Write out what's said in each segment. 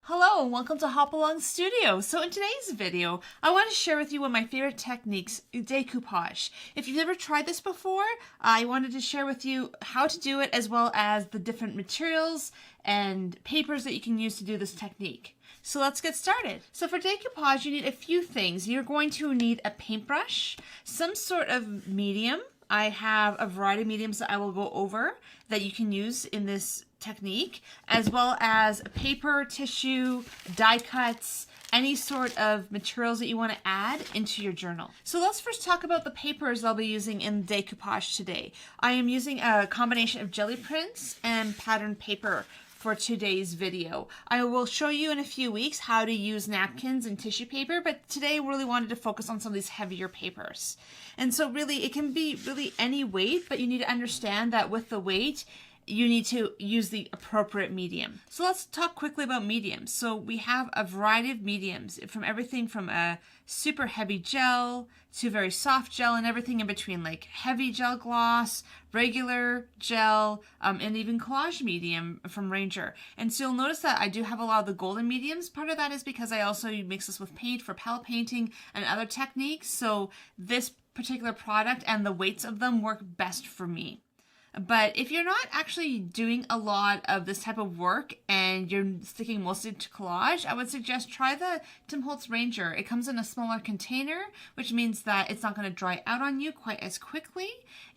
Hello and welcome to hopalongstudio. So in today's video, I want to share with you one of my favorite techniques, decoupage. If you've never tried this before, I wanted to share with you how to do it as well as the different materials and papers that you can use to do this technique. So let's get started. So for decoupage, you need a few things. You're going to need a paintbrush, some sort of medium. I have a variety of mediums that I will go over that you can use in this technique, as well as paper, tissue, die cuts, any sort of materials that you want to add into your journal. So let's first talk about the papers I'll be using in decoupage today. I am using a combination of jelly prints and patterned paper for today's video. I will show you in a few weeks how to use napkins and tissue paper, but today I really wanted to focus on some of these heavier papers. And so really it can be really any weight, but you need to understand that with the weight, you need to use the appropriate medium. So let's talk quickly about mediums. So we have a variety of mediums, from everything from a super heavy gel to very soft gel and everything in between, like heavy gel gloss, regular gel, and even collage medium from Ranger. And so you'll notice that I do have a lot of the golden mediums. Part of that is because I also mix this with paint for palette painting and other techniques. So this particular product and the weights of them work best for me. But if you're not actually doing a lot of this type of work and you're sticking mostly to collage, I would suggest try the Tim Holtz Ranger. It comes in a smaller container, which means that it's not going to dry out on you quite as quickly,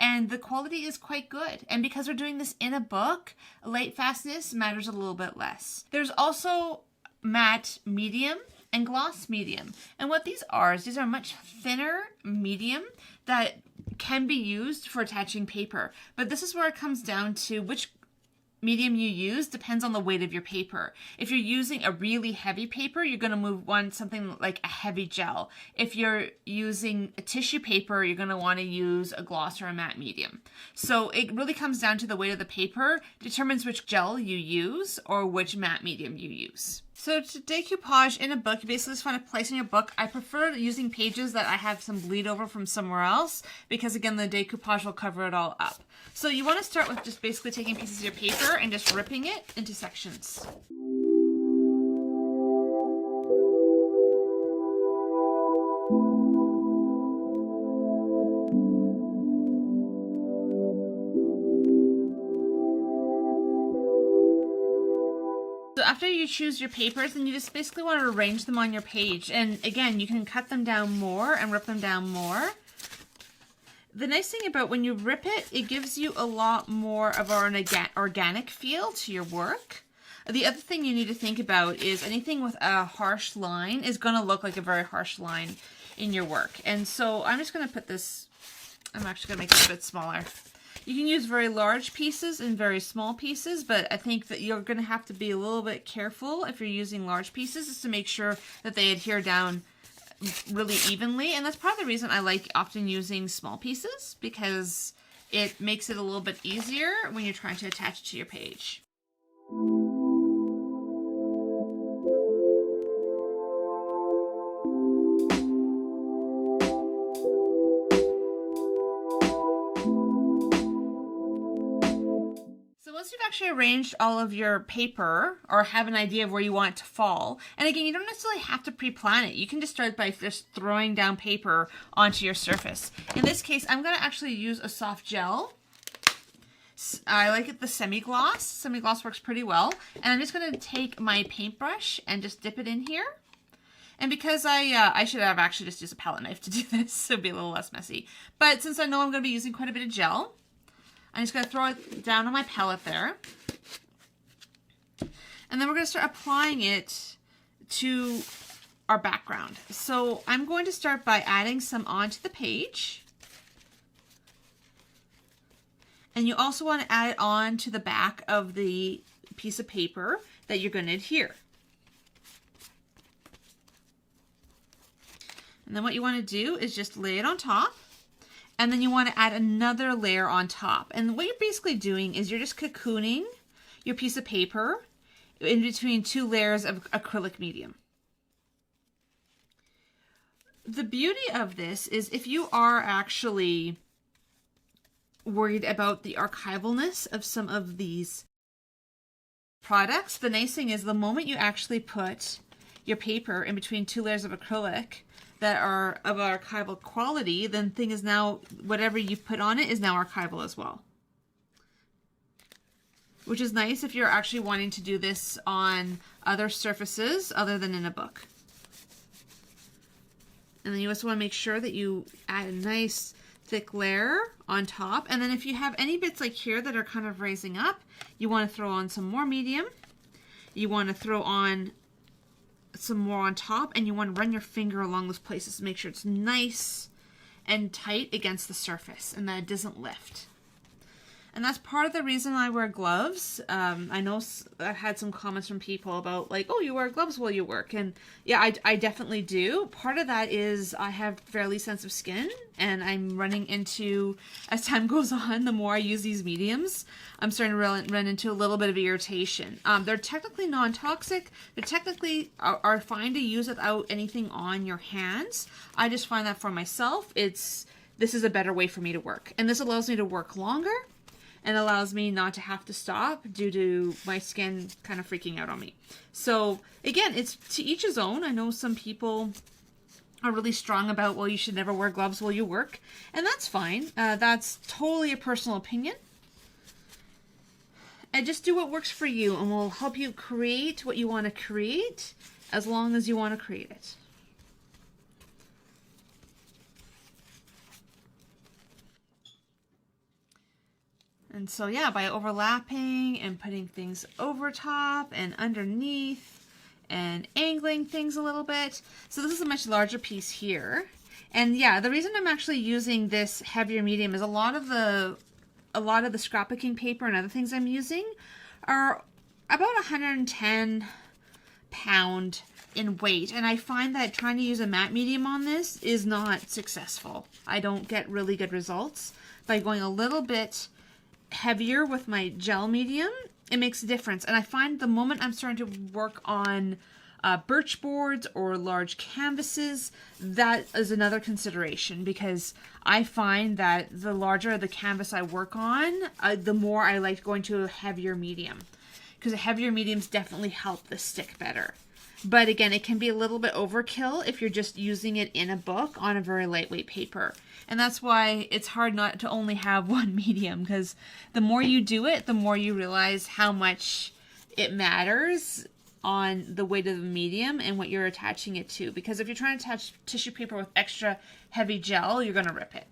and the quality is quite good. And because we're doing this in a book, light fastness matters a little bit less. There's also matte medium and gloss medium. And what these are is these are much thinner medium that can be used for attaching paper. But this is where it comes down to which medium you use depends on the weight of your paper. If you're using a really heavy paper, you're going to want something like a heavy gel. If you're using a tissue paper, you're going to want to use a gloss or a matte medium. So it really comes down to the weight of the paper, determines which gel you use or which matte medium you use. So to decoupage in a book, you basically just find a place in your book. I prefer using pages that I have some bleed over from somewhere else because, again, the decoupage will cover it all up. So you want to start with just basically taking pieces of your paper and just ripping it into sections. So after you choose your papers, then you just basically want to arrange them on your page. And again, you can cut them down more and rip them down more. The nice thing about when you rip it, it gives you a lot more of an organic feel to your work. The other thing you need to think about is anything with a harsh line is going to look like a very harsh line in your work. And so I'm just going to put this, I'm actually going to make it a bit smaller. You can use very large pieces and very small pieces, but I think that you're going to have to be a little bit careful if you're using large pieces just to make sure that they adhere down really evenly. And that's part of the reason I like often using small pieces, because it makes it a little bit easier when you're trying to attach it to your page. Once you've actually arranged all of your paper or have an idea of where you want it to fall, and again, you don't necessarily have to pre-plan it. You can just start by just throwing down paper onto your surface. In this case, I'm going to actually use a soft gel. I like it the semi-gloss. Semi-gloss works pretty well. And I'm just going to take my paintbrush and just dip it in here. And because I should have actually just used a palette knife to do this, so it'd be a little less messy. But since I know I'm going to be using quite a bit of gel, I'm just going to throw it down on my palette there. And then we're going to start applying it to our background. So I'm going to start by adding some onto the page. And you also want to add it on to the back of the piece of paper that you're going to adhere. And then what you want to do is just lay it on top. And then you want to add another layer on top. And what you're basically doing is you're just cocooning your piece of paper in between two layers of acrylic medium. The beauty of this is if you are actually worried about the archivalness of some of these products, the nice thing is the moment you actually put your paper in between 2 layers of acrylic that are of archival quality, then thing is now, whatever you put on it is now archival as well. Which is nice if you're actually wanting to do this on other surfaces other than in a book. And then you also want to make sure that you add a nice thick layer on top. And then if you have any bits like here that are kind of raising up, you want to throw on some more medium. You want to throw on some more on top, and you want to run your finger along those places to make sure it's nice and tight against the surface and that it doesn't lift. And that's part of the reason I wear gloves. I know I've had some comments from people about like, oh, you wear gloves while you work. And yeah, I definitely do. Part of that is I have fairly sensitive skin, and I'm running into, as time goes on, the more I use these mediums, I'm starting to run into a little bit of irritation. They're technically non-toxic. They technically are fine to use without anything on your hands. I just find that for myself, this is a better way for me to work. And this allows me to work longer, and allows me not to have to stop due to my skin kind of freaking out on me. So again, it's to each his own. I know some people are really strong about, well, you should never wear gloves while you work, and that's fine. That's totally a personal opinion. And just do what works for you, and we'll help you create what you want to create as long as you want to create it. And so yeah, by overlapping and putting things over top and underneath and angling things a little bit. So this is a much larger piece here. And yeah, the reason I'm actually using this heavier medium is a lot of the scrapbooking paper and other things I'm using are about 110 pound in weight. And I find that trying to use a matte medium on this is not successful. I don't get really good results. By going a little bit heavier with my gel medium, it makes a difference. And I find the moment I'm starting to work on birch boards or large canvases, that is another consideration, because I find that the larger the canvas I work on, the more I like going to a heavier medium, because the heavier mediums definitely help the stick better. But again, it can be a little bit overkill if you're just using it in a book on a very lightweight paper. And that's why it's hard not to only have one medium, because the more you do it, the more you realize how much it matters on the weight of the medium and what you're attaching it to. Because if you're trying to attach tissue paper with extra heavy gel, you're going to rip it.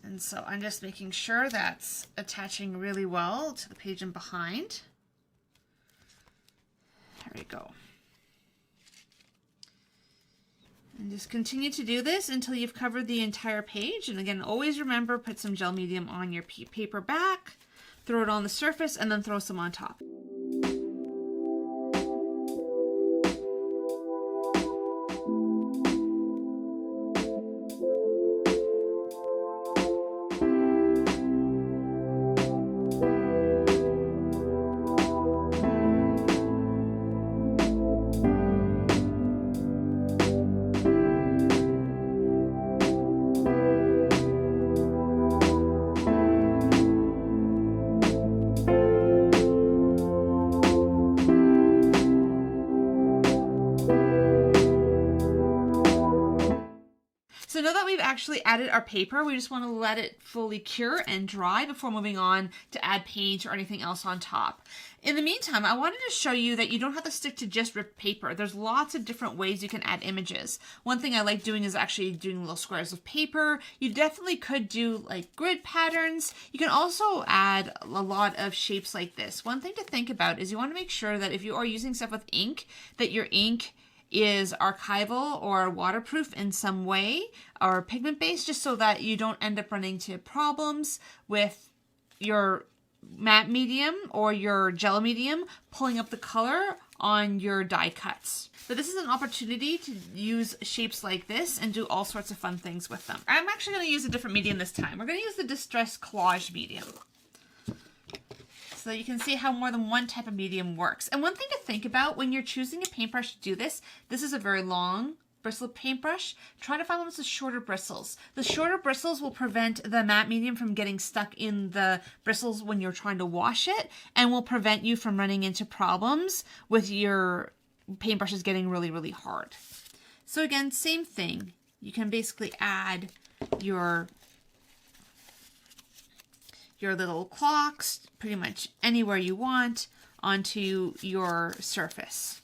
And so I'm just making sure that's attaching really well to the page and behind. There we go. And just continue to do this until you've covered the entire page. And again, always remember, put some gel medium on your paper back, throw it on the surface, and then throw some on top. So now that we've actually added our paper, we just want to let it fully cure and dry before moving on to add paint or anything else on top. In the meantime, I wanted to show you that you don't have to stick to just ripped paper. There's lots of different ways you can add images. One thing I like doing is actually doing little squares of paper. You definitely could do like grid patterns. You can also add a lot of shapes like this. One thing to think about is you want to make sure that if you are using stuff with ink, that your ink is archival or waterproof in some way, or pigment based, just so that you don't end up running into problems with your matte medium or your gel medium pulling up the color on your die cuts. But this is an opportunity to use shapes like this and do all sorts of fun things with them. I'm actually going to use a different medium this time. We're going to use the Distress Collage medium, so you can see how more than one type of medium works. And one thing to think about when you're choosing a paintbrush to do this, this is a very long bristle paintbrush, try to find ones with shorter bristles. The shorter bristles will prevent the matte medium from getting stuck in the bristles when you're trying to wash it, and will prevent you from running into problems with your paintbrushes getting really, really hard. So again, same thing. You can basically add your little clocks pretty much anywhere you want onto your surface.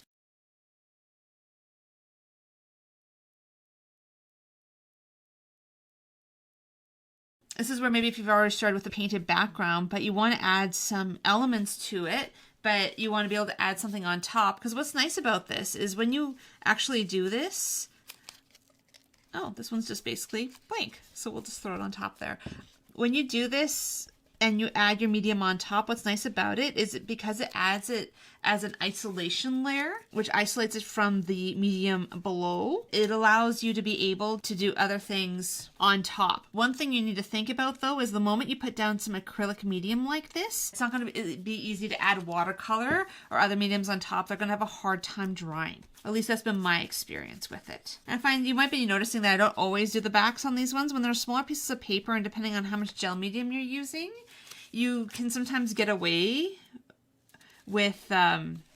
This is where maybe if you've already started with a painted background, but you want to add some elements to it, but you want to be able to add something on top. Because what's nice about this is when you actually do this, oh, this one's just basically blank. So we'll just throw it on top there. When you do this and you add your medium on top, what's nice about it is because it adds it as an isolation layer, which isolates it from the medium below. It allows you to be able to do other things on top. One thing you need to think about though is the moment you put down some acrylic medium like this, it's not going to be easy to add watercolor or other mediums on top. They're going to have a hard time drying. At least that's been my experience with it. And I find you might be noticing that I don't always do the backs on these ones. When they're smaller pieces of paper and depending on how much gel medium you're using, you can sometimes get away with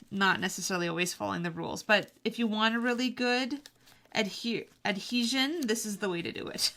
not necessarily always following the rules. But if you want a really good adhesion, this is the way to do it.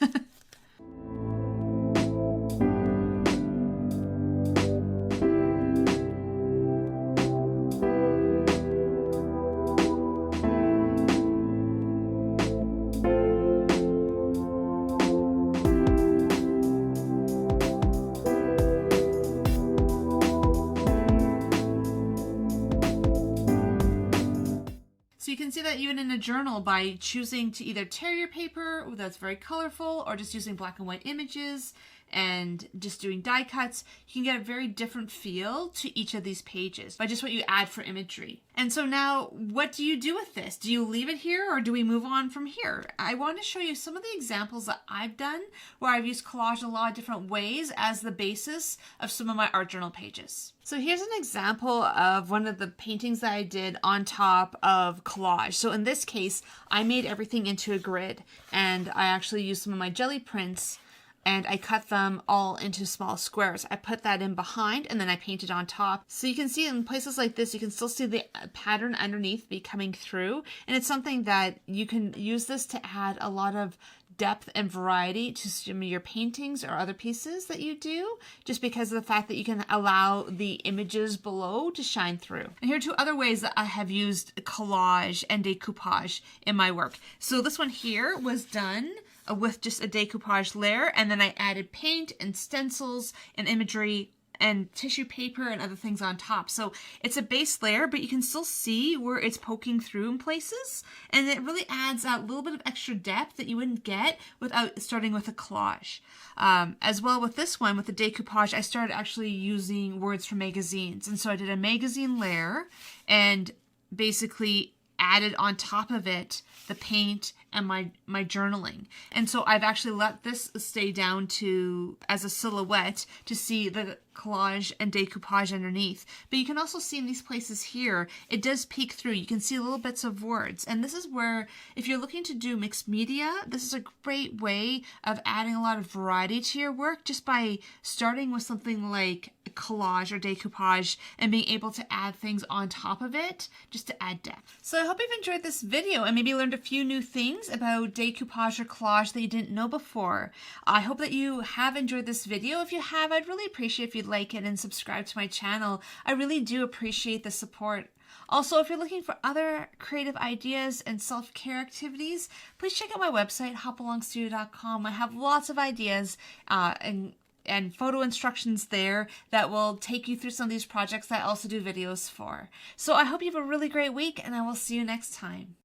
So you can see that even in a journal, by choosing to either tear your paper that's very colorful or just using black and white images and just doing die cuts, you can get a very different feel to each of these pages by just what you add for imagery. And so now, what do you do with this? Do you leave it here or do we move on from here? I want to show you some of the examples that I've done where I've used collage in a lot of different ways as the basis of some of my art journal pages. So here's an example of one of the paintings that I did on top of collage. So in this case, I made everything into a grid, and I actually used some of my jelly prints and I cut them all into small squares. I put that in behind and then I painted on top. So you can see in places like this, you can still see the pattern underneath be coming through. And it's something that you can use this to add a lot of depth and variety to some of your paintings or other pieces that you do, just because of the fact that you can allow the images below to shine through. And here are two other ways that I have used collage and decoupage in my work. So this one here was done with just a decoupage layer, and then I added paint and stencils and imagery and tissue paper and other things on top. So it's a base layer, but you can still see where it's poking through in places, and it really adds a little bit of extra depth that you wouldn't get without starting with a collage. As well with this one, with the decoupage, I started actually using words from magazines, and so I did a magazine layer and basically added on top of it the paint and my journaling. And so I've actually let this stay down to as a silhouette to see the collage and decoupage underneath. But you can also see in these places here, it does peek through. You can see little bits of words. And this is where, if you're looking to do mixed media, this is a great way of adding a lot of variety to your work, just by starting with something like collage or decoupage and being able to add things on top of it just to add depth. So I hope you've enjoyed this video and maybe learned a few new things about decoupage or collage that you didn't know before. I hope that you have enjoyed this video. If you have, I'd really appreciate if you'd like it and subscribe to my channel. I really do appreciate the support. Also, if you're looking for other creative ideas and self-care activities, please check out my website, hopalongstudio.com. I have lots of ideas and photo instructions there that will take you through some of these projects that I also do videos for. So I hope you have a really great week, and I will see you next time.